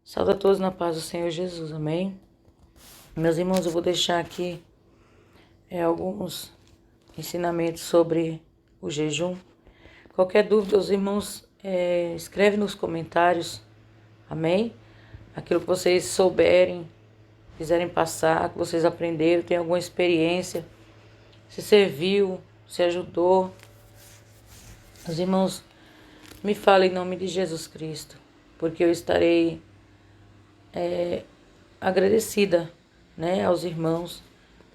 Saúde a todos na paz do Senhor Jesus, amém? Meus irmãos, eu vou deixar aqui alguns ensinamentos sobre o jejum. Qualquer dúvida, os irmãos, escreve nos comentários, amém? Aquilo que vocês souberem, quiserem passar, que vocês aprenderam, tem alguma experiência, se serviu, se ajudou. Os irmãos, me falem em nome de Jesus Cristo, porque eu estarei agradecida, aos irmãos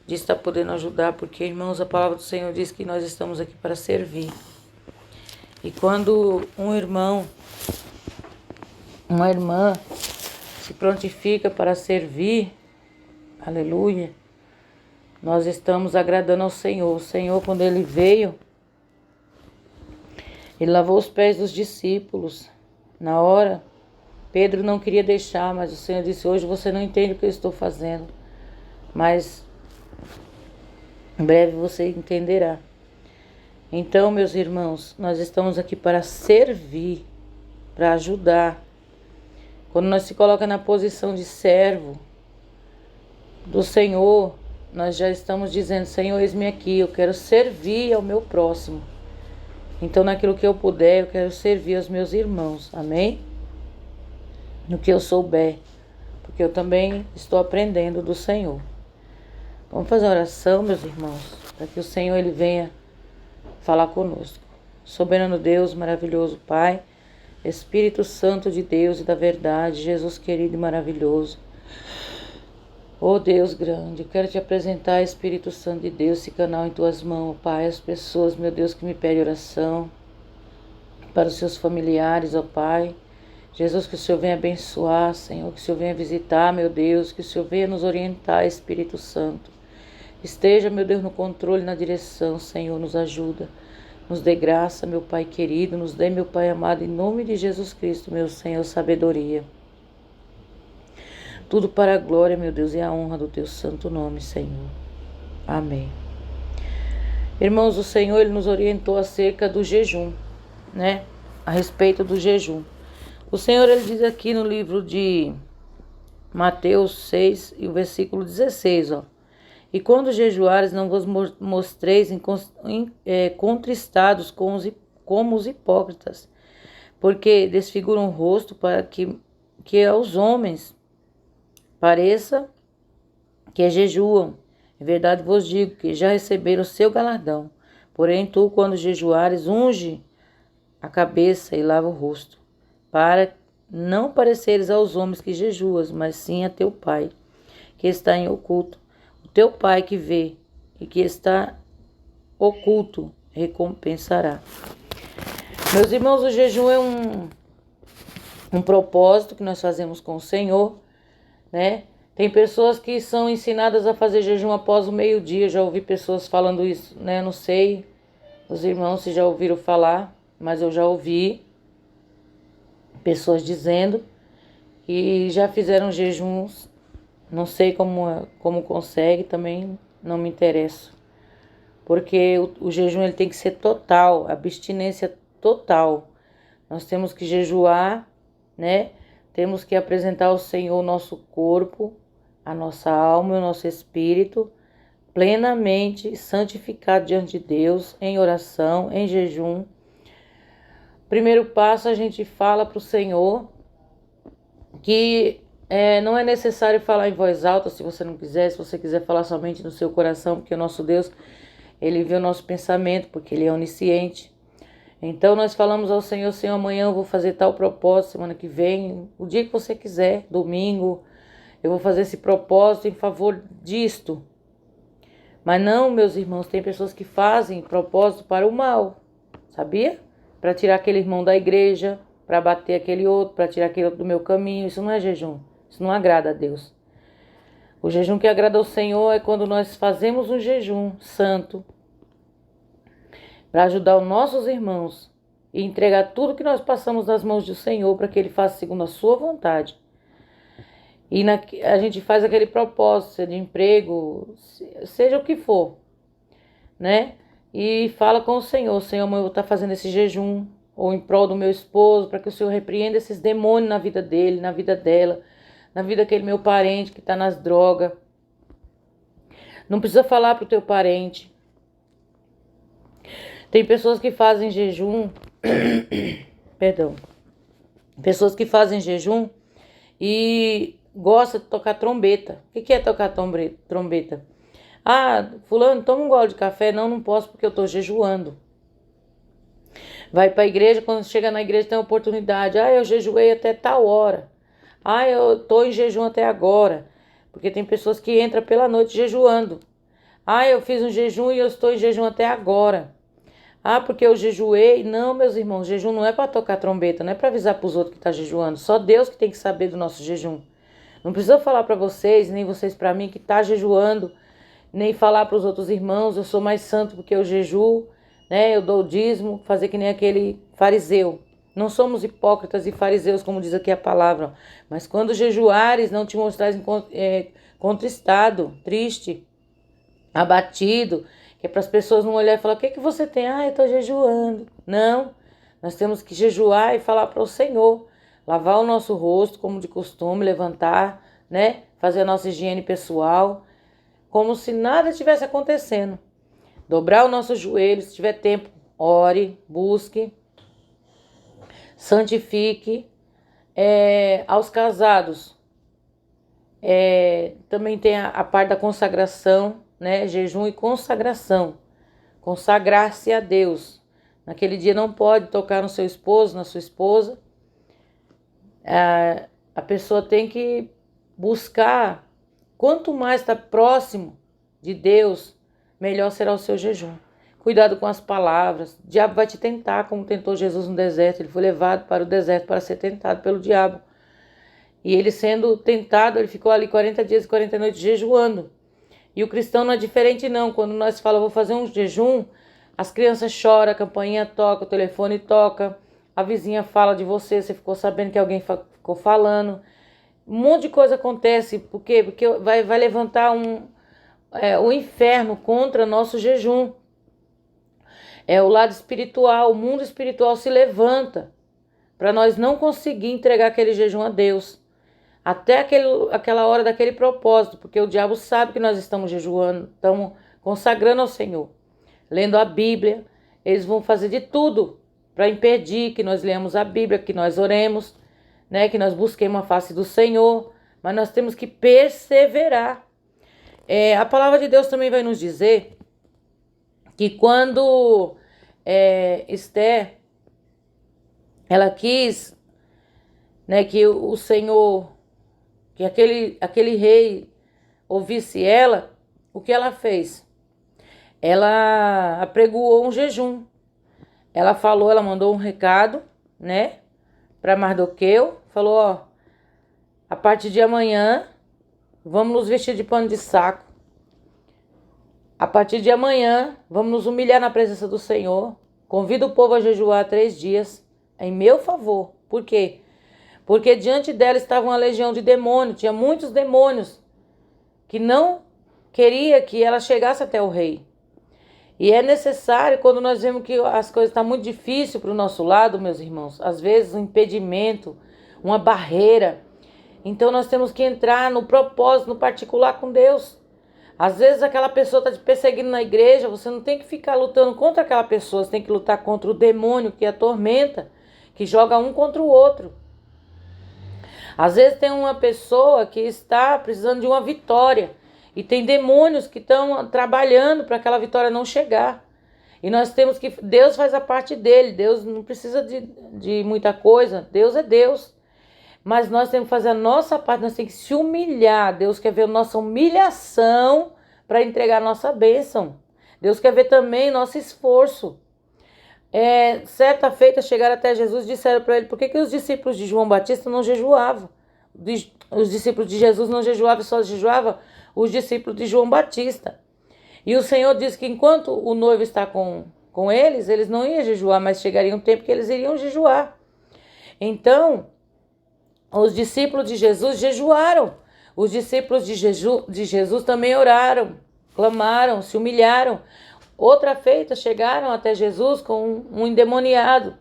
de estar podendo ajudar, porque, irmãos, a palavra do Senhor diz que nós estamos aqui para servir. E quando um irmão, uma irmã se prontifica para servir, aleluia, nós estamos agradando ao Senhor. O Senhor, quando Ele veio, Ele lavou os pés dos discípulos. Na hora, Pedro não queria deixar, mas o Senhor disse: hoje você não entende o que eu estou fazendo, mas em breve você entenderá. Então, meus irmãos, nós estamos aqui para servir, para ajudar. Quando nós se coloca na posição de servo do Senhor, nós já estamos dizendo: Senhor, eis-me aqui, eu quero servir ao meu próximo. Então, naquilo que eu puder, eu quero servir aos meus irmãos, amém? No que eu souber, porque eu também estou aprendendo do Senhor. Vamos fazer uma oração, meus irmãos, para que o Senhor Ele venha falar conosco. Soberano Deus, maravilhoso Pai, Espírito Santo de Deus e da verdade, Jesus querido e maravilhoso. Oh Deus grande, eu quero te apresentar, Espírito Santo de Deus, esse canal em tuas mãos, Pai, as pessoas, meu Deus, que me pedem oração, para os seus familiares, ó Pai. Jesus, que o Senhor venha abençoar, Senhor, que o Senhor venha visitar, meu Deus, que o Senhor venha nos orientar, Espírito Santo. Esteja, meu Deus, no controle, na direção, Senhor, nos ajuda. Nos dê graça, meu Pai querido, nos dê, meu Pai amado, em nome de Jesus Cristo, meu Senhor, sabedoria. Tudo para a glória, meu Deus, e a honra do teu santo nome, Senhor. Amém. Irmãos, o Senhor, Ele nos orientou acerca do jejum, a respeito do jejum. O Senhor, Ele diz aqui no livro de Mateus 6 e o versículo 16, ó. E quando jejuares, não vos mostreis contristados como os hipócritas, porque desfiguram o rosto para que aos homens pareça que jejuam. Em verdade vos digo que já receberam o seu galardão. Porém, tu, quando jejuares, unge a cabeça e lava o rosto, para não pareceres aos homens que jejuas, mas sim a teu Pai, que está em oculto. O teu Pai que vê e que está oculto recompensará. Meus irmãos, o jejum é um propósito que nós fazemos com o Senhor, Tem pessoas que são ensinadas a fazer jejum após o meio-dia. Já ouvi pessoas falando isso, Não sei, os irmãos, se já ouviram falar, mas eu já ouvi pessoas dizendo que já fizeram jejuns. Não sei como consegue, também não me interessa. Porque o jejum ele tem que ser total, abstinência total. Nós temos que jejuar, Temos que apresentar ao Senhor o nosso corpo, a nossa alma e o nosso espírito, plenamente santificado diante de Deus, em oração, em jejum. Primeiro passo, a gente fala para o Senhor que não é necessário falar em voz alta se você não quiser, se você quiser falar somente no seu coração, porque o nosso Deus, Ele vê o nosso pensamento, porque Ele é onisciente. Então nós falamos ao Senhor: Senhor, amanhã eu vou fazer tal propósito, semana que vem, o dia que você quiser, domingo, eu vou fazer esse propósito em favor disto. Mas não, meus irmãos, tem pessoas que fazem propósito para o mal, sabia? Para tirar aquele irmão da igreja, para bater aquele outro, para tirar aquele outro do meu caminho. Isso não é jejum, isso não agrada a Deus. O jejum que agrada ao Senhor é quando nós fazemos um jejum santo para ajudar os nossos irmãos e entregar tudo que nós passamos nas mãos do Senhor para que Ele faça segundo a sua vontade. E a gente faz aquele propósito, seja de emprego, seja o que for, E fala com o Senhor: Senhor, amanhã eu vou estar fazendo esse jejum, ou em prol do meu esposo, para que o Senhor repreenda esses demônios na vida dele, na vida dela, na vida daquele meu parente que está nas drogas. Não precisa falar pro teu parente. Tem pessoas que fazem jejum, perdão, pessoas que fazem jejum e gostam de tocar trombeta. O que é tocar trombeta? Ah, fulano, toma um gole de café. Não, não posso porque eu estou jejuando. Vai para a igreja, quando chega na igreja tem a oportunidade. Ah, eu jejuei até tal hora. Ah, eu estou em jejum até agora. Porque tem pessoas que entram pela noite jejuando. Ah, eu fiz um jejum e eu estou em jejum até agora. Ah, porque eu jejuei. Não, meus irmãos, jejum não é para tocar trombeta, não é para avisar para os outros que está jejuando. Só Deus que tem que saber do nosso jejum. Não precisa falar para vocês, nem vocês para mim que está jejuando, nem falar para os outros irmãos, eu sou mais santo porque eu jejuo, né? Eu dou o dízimo, fazer que nem aquele fariseu. Não somos hipócritas e fariseus, como diz aqui a palavra. Mas quando jejuares, não te mostrares contristado, triste, abatido, que é para as pessoas não olharem e falar, o que que você tem? Ah, eu estou jejuando. Não, nós temos que jejuar e falar para o Senhor. Lavar o nosso rosto, como de costume, levantar, né? Fazer a nossa higiene pessoal, como se nada estivesse acontecendo. Dobrar o nosso joelho, se tiver tempo, ore, busque, santifique. Aos casados, também tem a parte da consagração, né? Jejum e consagração. Consagrar-se a Deus. Naquele dia não pode tocar no seu esposo, na sua esposa. A pessoa tem que buscar, quanto mais está próximo de Deus, melhor será o seu jejum. Cuidado com as palavras. O diabo vai te tentar, como tentou Jesus no deserto. Ele foi levado para o deserto para ser tentado pelo diabo. E ele sendo tentado, ele ficou ali 40 dias e 40 noites jejuando. E o cristão não é diferente não. Quando nós falamos, vou fazer um jejum, as crianças choram, a campainha toca, o telefone toca, a vizinha fala de você, você ficou sabendo que alguém ficou falando. Um monte de coisa acontece. Por quê? Porque vai levantar o inferno contra nosso jejum. O lado espiritual, o mundo espiritual se levanta para nós não conseguir entregar aquele jejum a Deus. Até aquela hora daquele propósito, porque o diabo sabe que nós estamos jejuando, estamos consagrando ao Senhor, lendo a Bíblia. Eles vão fazer de tudo para impedir que nós leamos a Bíblia, que nós oremos, né, que nós busquemos a face do Senhor, mas nós temos que perseverar. A palavra de Deus também vai nos dizer que quando Esther, ela quis, né, que o Senhor, que aquele rei ouvisse ela, o que ela fez? Ela apregoou um jejum. Ela mandou um recado, né, para Mardoqueu, falou, ó, a partir de amanhã, vamos nos vestir de pano de saco. A partir de amanhã, vamos nos humilhar na presença do Senhor. Convido o povo a jejuar 3 dias em meu favor. Por quê? Porque diante dela estava uma legião de demônios. Tinha muitos demônios que não queria que ela chegasse até o rei. E é necessário, quando nós vemos que as coisas estão muito difíceis para o nosso lado, meus irmãos, às vezes um impedimento, uma barreira. Então nós temos que entrar no propósito, no particular com Deus. Às vezes aquela pessoa está te perseguindo na igreja, você não tem que ficar lutando contra aquela pessoa, você tem que lutar contra o demônio que atormenta, que joga um contra o outro. Às vezes tem uma pessoa que está precisando de uma vitória e tem demônios que estão trabalhando para aquela vitória não chegar. E nós temos que... Deus faz a parte dele, Deus não precisa de muita coisa, Deus é Deus. Mas nós temos que fazer a nossa parte, nós temos que se humilhar. Deus quer ver a nossa humilhação para entregar a nossa bênção. Deus quer ver também nosso esforço. Certa feita chegaram até Jesus e disseram para ele, por que os discípulos de João Batista não jejuavam? Os discípulos de Jesus não jejuavam, só jejuavam os discípulos de João Batista. E o Senhor disse que enquanto o noivo está com eles não iam jejuar, mas chegaria um tempo que eles iriam jejuar. Então, os discípulos de Jesus jejuaram. Os discípulos de Jesus também oraram, clamaram, se humilharam. Outra feita chegaram até Jesus com um endemoniado.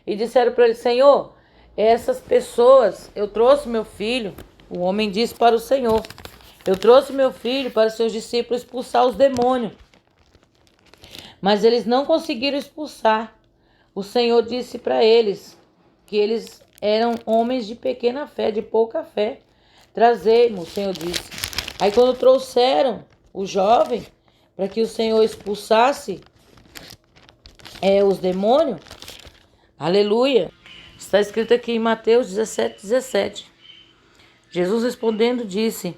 e disseram para ele: Senhor, essas pessoas, eu trouxe meu filho. O homem disse para o Senhor: eu trouxe meu filho para seus discípulos expulsar os demônios, mas eles não conseguiram expulsar. O Senhor disse para eles que eles eram homens de pequena fé, de pouca fé. Trazei-mo, o Senhor disse. Aí quando trouxeram o jovem para que o Senhor expulsasse os demônios, aleluia, está escrito aqui em Mateus 17:17. Jesus respondendo disse: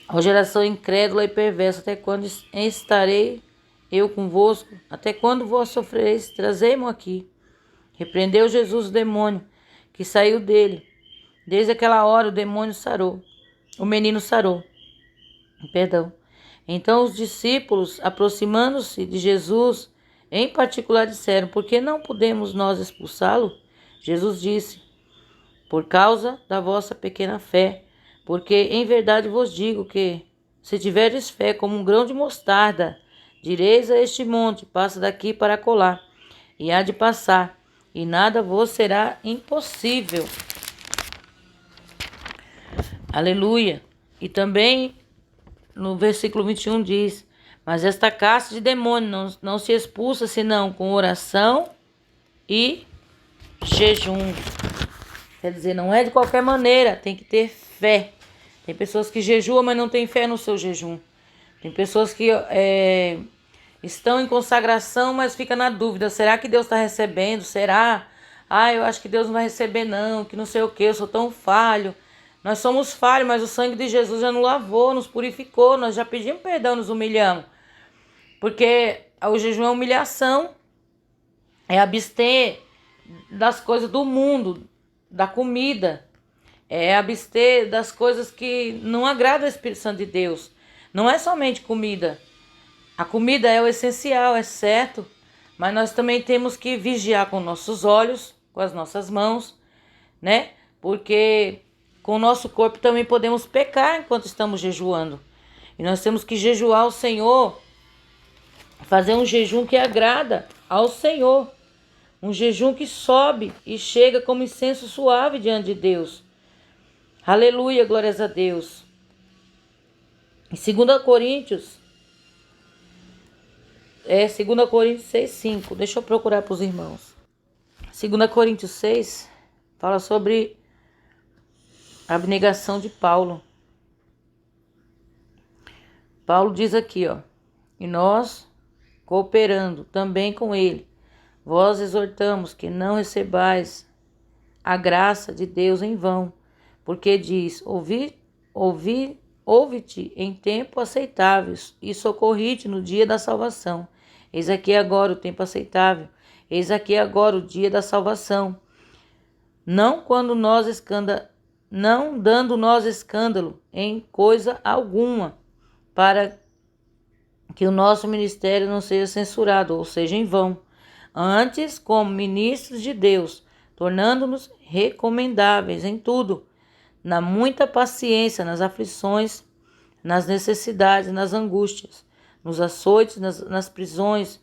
ó geração incrédula e perversa, até quando estarei eu convosco? Até quando vós sofrereis? Trazei-mo aqui. Repreendeu Jesus o demônio, que saiu dele. Desde aquela hora o demônio sarou. O menino sarou. Perdão. Então os discípulos, aproximando-se de Jesus, em particular disseram: por que não podemos nós expulsá-lo? Jesus disse: por causa da vossa pequena fé. Porque em verdade vos digo que, se tiveres fé como um grão de mostarda, direis a este monte: passa daqui para acolá, e há de passar, e nada vos será impossível. Aleluia. E também no versículo 21 diz: mas esta casta de demônio não se expulsa senão com oração e jejum. Quer dizer, não é de qualquer maneira, tem que ter fé. Tem pessoas que jejuam, mas não têm fé no seu jejum. Tem pessoas que estão em consagração, mas fica na dúvida: será que Deus está recebendo? Será? Eu acho que Deus não vai receber não, que não sei o que, eu sou tão falho. Nós somos falhos, mas o sangue de Jesus já nos lavou, nos purificou, nós já pedimos perdão, nos humilhamos. Porque o jejum é humilhação, é abster das coisas do mundo, da comida, é abster das coisas que não agradam ao Espírito Santo de Deus. Não é somente comida. A comida é o essencial, é certo, mas nós também temos que vigiar com nossos olhos, com as nossas mãos, né? Porque com o nosso corpo também podemos pecar enquanto estamos jejuando. E nós temos que jejuar ao Senhor, fazer um jejum que agrada ao Senhor. Um jejum que sobe e chega como incenso suave diante de Deus. Aleluia, glórias a Deus. Em 2 Coríntios 6:5. Deixa eu procurar para os irmãos. 2 Coríntios 6 fala sobre a abnegação de Paulo. Paulo diz aqui, e nós, cooperando também com ele, vós exortamos que não recebais a graça de Deus em vão, porque diz: ouve-te em tempo aceitável e socorri-te no dia da salvação. Eis aqui agora o tempo aceitável, eis aqui agora o dia da salvação. Não dando nós escândalo em coisa alguma, para que o nosso ministério não seja censurado, ou seja, em vão. Antes, como ministros de Deus, tornando-nos recomendáveis em tudo, na muita paciência, nas aflições, nas necessidades, nas angústias, nos açoites, nas prisões,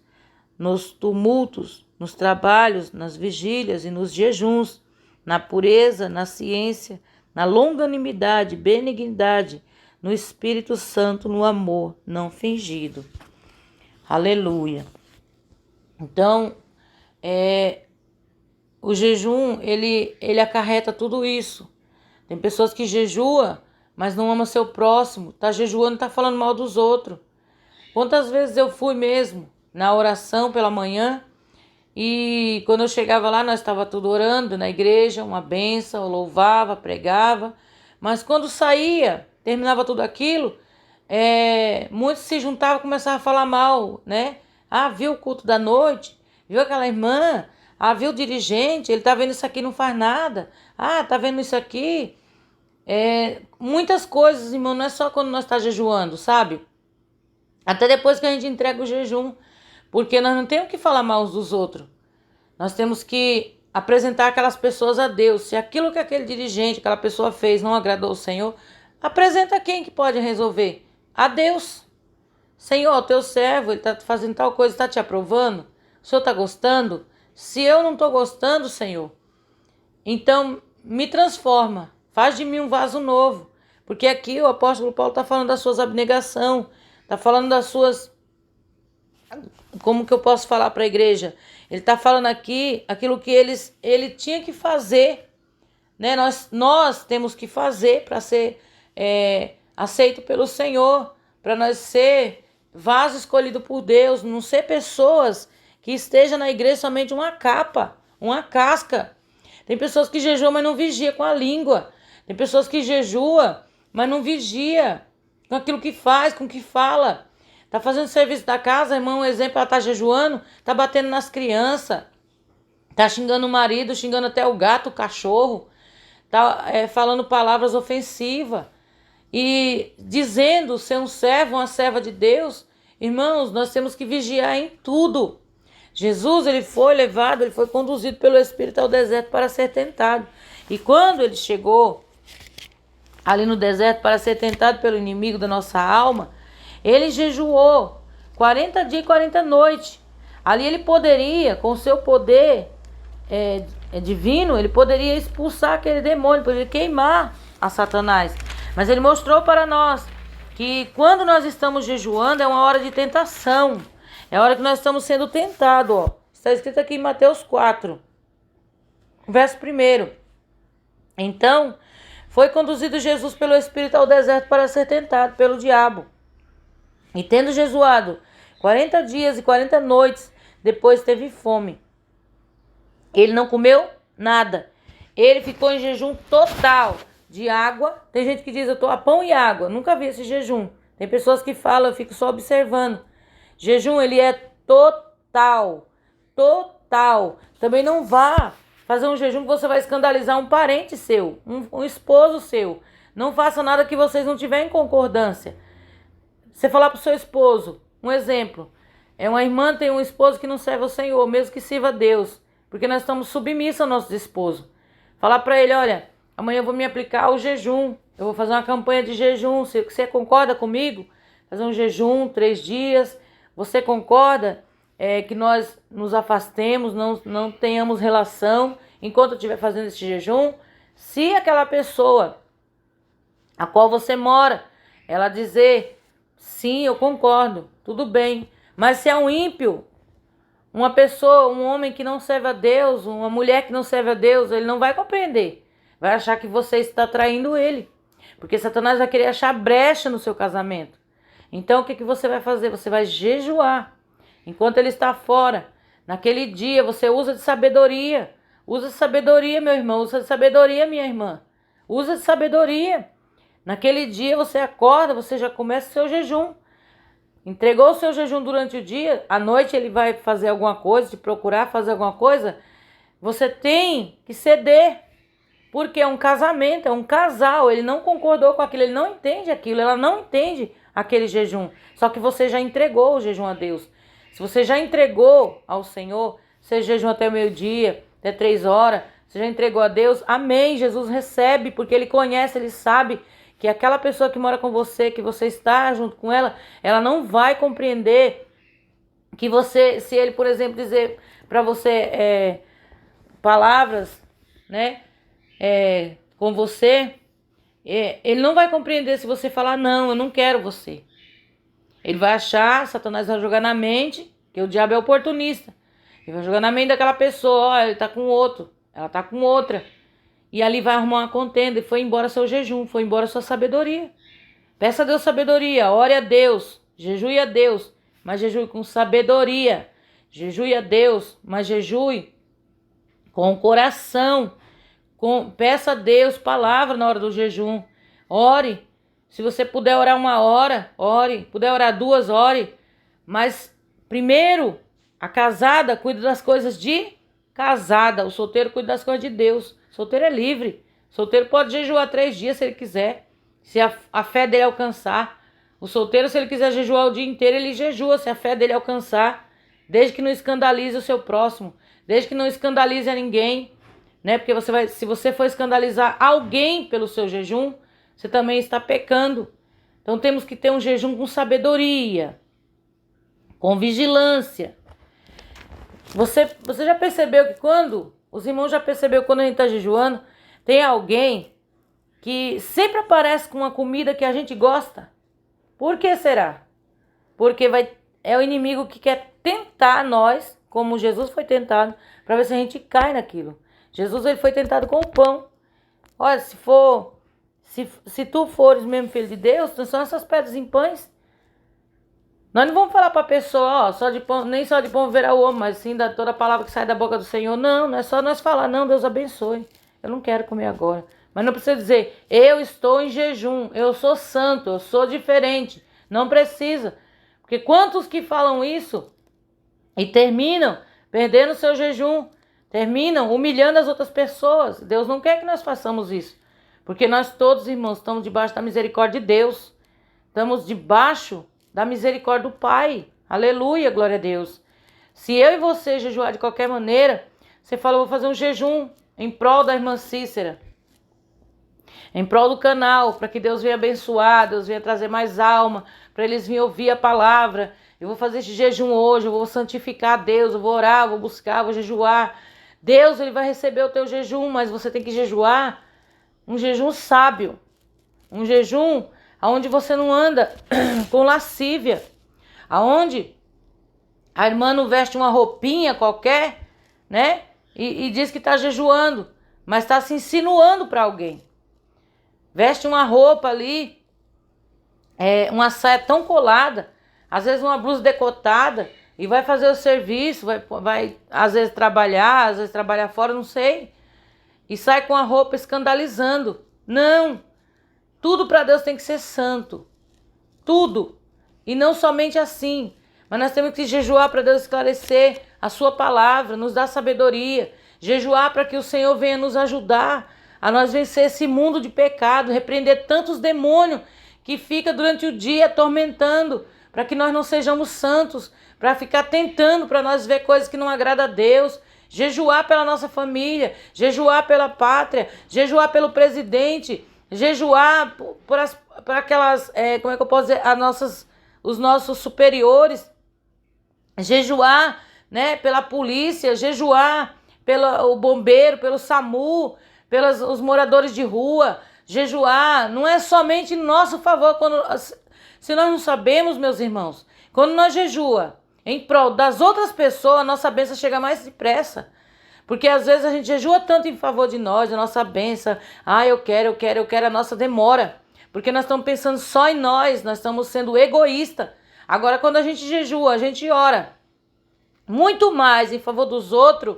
nos tumultos, nos trabalhos, nas vigílias e nos jejuns, na pureza, na ciência, na longanimidade, benignidade, no Espírito Santo, no amor não fingido. Aleluia. Então, o jejum, ele acarreta tudo isso. Tem pessoas que jejuam, mas não amam seu próximo. Tá jejuando, tá falando mal dos outros. Quantas vezes eu fui mesmo na oração pela manhã, e quando eu chegava lá, nós estava tudo orando na igreja, uma bênção, eu louvava, pregava. Mas quando saía, terminava tudo aquilo, muitos se juntavam e começavam a falar mal, né? Viu o culto da noite? Viu aquela irmã? Viu o dirigente? Ele tá vendo isso aqui, não faz nada. Tá vendo isso aqui? Muitas coisas, irmão, não é só quando nós estamos jejuando, sabe? Até depois que a gente entrega o jejum. Porque nós não temos que falar mal uns dos outros. Nós temos que apresentar aquelas pessoas a Deus. Se aquilo que aquele dirigente, aquela pessoa fez não agradou ao Senhor, apresenta quem que pode resolver? A Deus. Senhor, o teu servo, ele está fazendo tal coisa, está te aprovando? O Senhor está gostando? Se eu não estou gostando, Senhor, então me transforma, faz de mim um vaso novo. Porque aqui o apóstolo Paulo está falando das suas abnegações, está falando das suas... Como que eu posso falar para a igreja? Ele está falando aqui aquilo que ele tinha que fazer, né? Nós temos que fazer para ser aceito pelo Senhor, para nós ser vaso escolhido por Deus, não ser pessoas que estejam na igreja somente uma capa, uma casca. Tem pessoas que jejuam, mas não vigia com a língua. Tem pessoas que jejuam, mas não vigia com aquilo que faz, com o que fala. Tá fazendo serviço da casa, irmão, um exemplo, ela tá jejuando, tá batendo nas crianças, tá xingando o marido, xingando até o gato, o cachorro, tá falando palavras ofensivas e dizendo ser um servo, uma serva de Deus. Irmãos, nós temos que vigiar em tudo. Jesus, ele foi levado, ele foi conduzido pelo Espírito ao deserto para ser tentado. E quando ele chegou ali no deserto para ser tentado pelo inimigo da nossa alma, ele jejuou 40 dias e 40 noites. Ali ele poderia, com o seu poder divino, ele poderia expulsar aquele demônio, poderia queimar a Satanás. Mas ele mostrou para nós que quando nós estamos jejuando é uma hora de tentação. É a hora que nós estamos sendo tentados. Ó. Está escrito aqui em Mateus 4, verso 1. Então, foi conduzido Jesus pelo Espírito ao deserto para ser tentado pelo diabo. E tendo jejuado 40 dias e 40 noites, depois teve fome. Ele não comeu nada. Ele ficou em jejum total de água. Tem gente que diz, eu estou a pão e água. Nunca vi esse jejum. Tem pessoas que falam, eu fico só observando. Jejum, ele é total. Total. Também não vá fazer um jejum que você vai escandalizar um parente seu, um esposo seu. Não faça nada que vocês não tiverem concordância. Você falar para o seu esposo, um exemplo, uma irmã tem um esposo que não serve ao Senhor, mesmo que sirva a Deus, porque nós estamos submissos ao nosso esposo. Falar para ele, olha, amanhã eu vou me aplicar ao jejum, eu vou fazer uma campanha de jejum, você concorda comigo? Fazer um jejum, 3 dias, você concorda que nós nos afastemos, não tenhamos relação enquanto eu estiver fazendo esse jejum? Se aquela pessoa a qual você mora, ela dizer... Sim, eu concordo, tudo bem. Mas se é um ímpio, uma pessoa, um homem que não serve a Deus, uma mulher que não serve a Deus, ele não vai compreender. Vai achar que você está traindo ele. Porque Satanás vai querer achar brecha no seu casamento. Então o que você vai fazer? Você vai jejuar. Enquanto ele está fora, naquele dia você usa de sabedoria. Usa de sabedoria, meu irmão. Usa de sabedoria, minha irmã. Usa de sabedoria. Naquele dia você acorda, você já começa o seu jejum. Entregou o seu jejum durante o dia, à noite ele vai fazer alguma coisa, te procurar fazer alguma coisa. Você tem que ceder, porque é um casamento, é um casal. Ele não concordou com aquilo, ele não entende aquilo, ela não entende aquele jejum. Só que você já entregou o jejum a Deus. Se você já entregou ao Senhor, você jejum até o meio-dia, até 3 horas, você já entregou a Deus, amém. Jesus recebe, porque ele conhece, ele sabe que aquela pessoa que mora com você, que você está junto com ela, ela não vai compreender que você, se ele, por exemplo, dizer para você palavras, né, com você, ele não vai compreender se você falar, não, eu não quero você. Ele vai achar, Satanás vai jogar na mente, que o diabo é oportunista. Ele vai jogar na mente daquela pessoa, ó, ele tá com outro, ela tá com outra. E ali vai arrumar uma contenda e foi embora seu jejum, foi embora sua sabedoria. Peça a Deus sabedoria, ore a Deus, jejue a Deus, mas jejue com sabedoria. Jejue a Deus, mas jejue com o coração. Peça a Deus palavra na hora do jejum. Ore. Se você puder orar 1 hora, ore. Puder orar 2, ore. Mas primeiro, a casada cuida das coisas de casada. O solteiro cuida das coisas de Deus. Solteiro é livre. Solteiro pode jejuar 3 dias se ele quiser. Se a fé dele alcançar. O solteiro, se ele quiser jejuar o dia inteiro, ele jejua se a fé dele alcançar. Desde que não escandalize o seu próximo. Desde que não escandalize a ninguém. Né? Porque se você for escandalizar alguém pelo seu jejum, você também está pecando. Então temos que ter um jejum com sabedoria. Com vigilância. Você já percebeu que os irmãos já percebeu quando a gente está jejuando, tem alguém que sempre aparece com uma comida que a gente gosta? Por que será? Porque é o inimigo que quer tentar nós, como Jesus foi tentado, para ver se a gente cai naquilo. Jesus, ele foi tentado com o pão. Olha, se tu fores mesmo filho de Deus, transforma essas pedras em pães. Nós não vamos falar para a pessoa, ó, nem só de pão viverá o homem, mas sim da toda a palavra que sai da boca do Senhor. Não, não é só nós falar, não, Deus abençoe. Eu não quero comer agora. Mas não precisa dizer, eu estou em jejum, eu sou santo, eu sou diferente. Não precisa. Porque quantos que falam isso e terminam perdendo seu jejum, terminam humilhando as outras pessoas. Deus não quer que nós façamos isso. Porque nós todos, irmãos, estamos debaixo da misericórdia de Deus. Estamos debaixo da misericórdia do Pai. Aleluia, glória a Deus. Se eu e você jejuar de qualquer maneira, você fala, vou fazer um jejum em prol da irmã Cícera, em prol do canal, para que Deus venha abençoar, Deus venha trazer mais alma, para eles virem ouvir a palavra. Eu vou fazer esse jejum hoje, eu vou santificar a Deus, eu vou orar, eu vou buscar, eu vou jejuar. Deus, ele vai receber o teu jejum, mas você tem que jejuar um jejum sábio, um jejum onde você não anda com lascívia, aonde a irmã não veste uma roupinha qualquer, né? E diz que está jejuando, mas está se insinuando para alguém. Veste uma roupa ali, uma saia tão colada, às vezes uma blusa decotada, e vai fazer o serviço, vai às vezes trabalhar fora, não sei. E sai com a roupa escandalizando. Não! Tudo para Deus tem que ser santo. Tudo. E não somente assim. Mas nós temos que jejuar para Deus esclarecer a sua palavra, nos dar sabedoria. Jejuar para que o Senhor venha nos ajudar a nós vencer esse mundo de pecado, repreender tantos demônios que fica durante o dia atormentando, para que nós não sejamos santos, para ficar tentando, para nós ver coisas que não agradam a Deus. Jejuar pela nossa família, jejuar pela pátria, jejuar pelo presidente, jejuar por aquelas, como é que eu posso dizer, os nossos superiores, jejuar, né, pela polícia, jejuar pelo bombeiro, pelo SAMU, pelos os moradores de rua, jejuar, não é somente em nosso favor, se nós não sabemos, meus irmãos, quando nós jejua em prol das outras pessoas, a nossa bênção chega mais depressa. Porque às vezes a gente jejua tanto em favor de nós, a nossa bênção. Eu quero, a nossa demora. Porque nós estamos pensando só em nós, nós estamos sendo egoístas. Agora, quando a gente jejua, a gente ora muito mais em favor dos outros,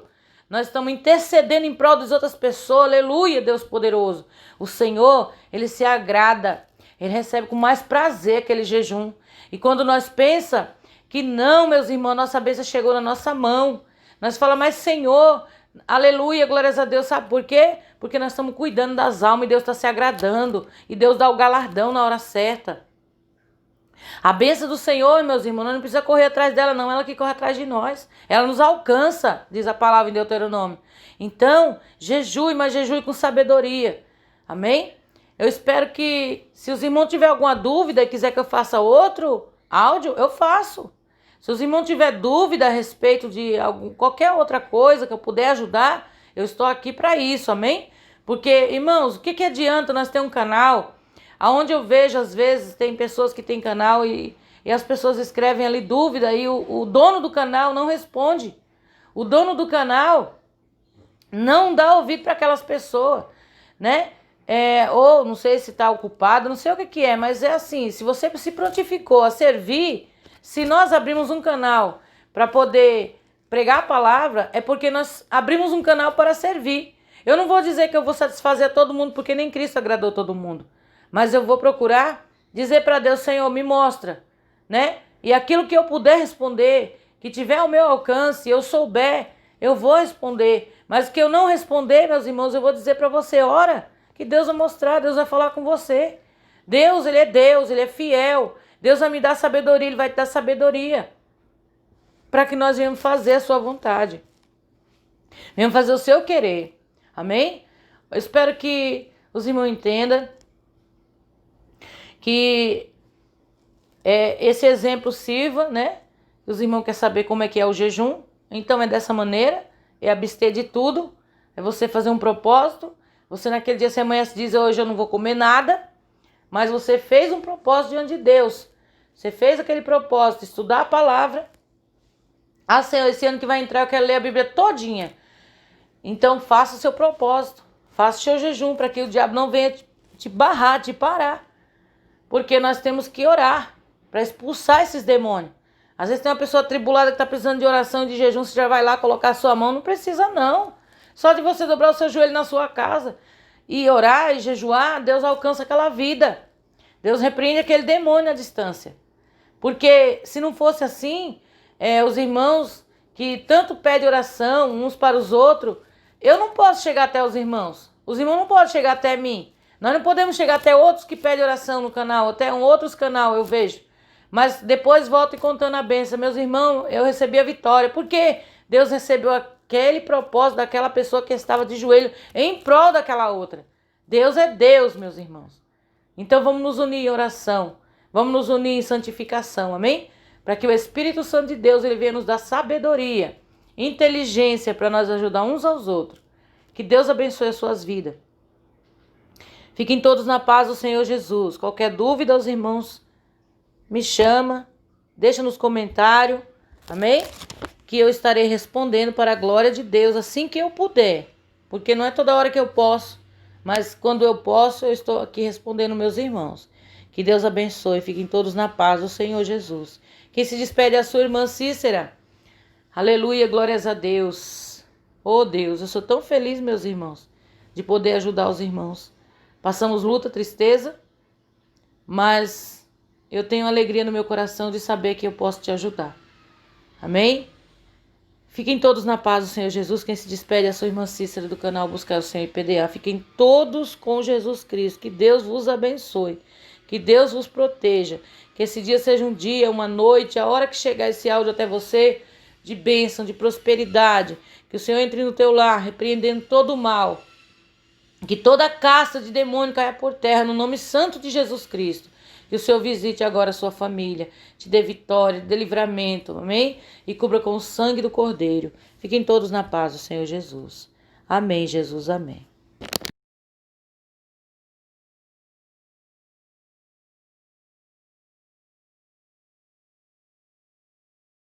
nós estamos intercedendo em prol das outras pessoas. Aleluia, Deus poderoso. O Senhor, ele se agrada, ele recebe com mais prazer aquele jejum. E quando nós pensamos que não, meus irmãos, nossa bênção chegou na nossa mão, nós falamos, mas Senhor, aleluia, glórias a Deus, sabe por quê? Porque nós estamos cuidando das almas e Deus está se agradando. E Deus dá o galardão na hora certa. A bênção do Senhor, meus irmãos, nós não precisamos correr atrás dela, não. Ela que corre atrás de nós. Ela nos alcança, diz a palavra em Deuteronômio. Então, jejue, mas jejue com sabedoria. Amém? Eu espero que, se os irmãos tiverem alguma dúvida e quiser que eu faça outro áudio, eu faço. Se os irmãos tiverem dúvida a respeito de qualquer outra coisa que eu puder ajudar, eu estou aqui para isso, amém? Porque, irmãos, o que adianta nós ter um canal, onde eu vejo, às vezes, tem pessoas que têm canal e as pessoas escrevem ali dúvida e o dono do canal não responde. O dono do canal não dá ouvido para aquelas pessoas, né? Ou não sei se está ocupado, não sei o que é, mas é assim, se você se prontificou a servir, se nós abrimos um canal para poder pregar a palavra, é porque nós abrimos um canal para servir. Eu não vou dizer que eu vou satisfazer a todo mundo, porque nem Cristo agradou todo mundo. Mas eu vou procurar dizer para Deus, Senhor, me mostra, né? E aquilo que eu puder responder, que tiver ao meu alcance, eu souber, eu vou responder. Mas o que eu não responder, meus irmãos, eu vou dizer para você, ora, que Deus vai mostrar, Deus vai falar com você. Deus, ele é fiel. Deus vai me dar sabedoria, ele vai te dar sabedoria para que nós venhamos fazer a sua vontade. Venhamos fazer o seu querer. Amém? Eu espero que os irmãos entendam que esse exemplo sirva, né? Os irmãos querem saber como é que é o jejum. Então é dessa maneira, é abster de tudo, é você fazer um propósito. Você naquele dia, você amanhece e diz, hoje eu não vou comer nada, mas você fez um propósito diante de Deus. Você fez aquele propósito, estudar a palavra. Ah, Senhor, esse ano que vai entrar eu quero ler a Bíblia todinha. Então faça o seu propósito, faça o seu jejum para que o diabo não venha te barrar, te parar. Porque nós temos que orar para expulsar esses demônios. Às vezes tem uma pessoa atribulada que está precisando de oração e de jejum, você já vai lá colocar a sua mão, não precisa não. Só de você dobrar o seu joelho na sua casa e orar e jejuar, Deus alcança aquela vida. Deus repreende aquele demônio à distância. Porque se não fosse assim, os irmãos que tanto pedem oração uns para os outros, eu não posso chegar até os irmãos não podem chegar até mim. Nós não podemos chegar até outros que pedem oração no canal, até outros canal eu vejo. Mas depois volto e contando a bênção. Meus irmãos, eu recebi a vitória. Porque Deus recebeu aquele propósito daquela pessoa que estava de joelho em prol daquela outra. Deus é Deus, meus irmãos. Então vamos nos unir em oração. Vamos nos unir em santificação, amém? Para que o Espírito Santo de Deus ele venha nos dar sabedoria, inteligência para nós ajudar uns aos outros. Que Deus abençoe as suas vidas. Fiquem todos na paz do Senhor Jesus. Qualquer dúvida, os irmãos, me chama, deixa nos comentários, amém? Que eu estarei respondendo para a glória de Deus assim que eu puder. Porque não é toda hora que eu posso, mas quando eu posso, eu estou aqui respondendo meus irmãos. Que Deus abençoe, fiquem todos na paz do Senhor Jesus. Quem se despede é a sua irmã Cícera. Aleluia, glórias a Deus. Oh Deus, eu sou tão feliz, meus irmãos, de poder ajudar os irmãos. Passamos luta, tristeza, mas eu tenho alegria no meu coração de saber que eu posso te ajudar. Amém? Fiquem todos na paz do Senhor Jesus. Quem se despede é a sua irmã Cícera do canal Buscar o Senhor IPDA. Fiquem todos com Jesus Cristo. Que Deus vos abençoe. Que Deus vos proteja. Que esse dia seja um dia, uma noite, a hora que chegar esse áudio até você, de bênção, de prosperidade. Que o Senhor entre no teu lar, repreendendo todo o mal. Que toda casta de demônio caia por terra, no nome santo de Jesus Cristo. Que o Senhor visite agora a sua família, te dê vitória, te dê livramento, amém? E cubra com o sangue do Cordeiro. Fiquem todos na paz do Senhor Jesus. Amém, Jesus, amém.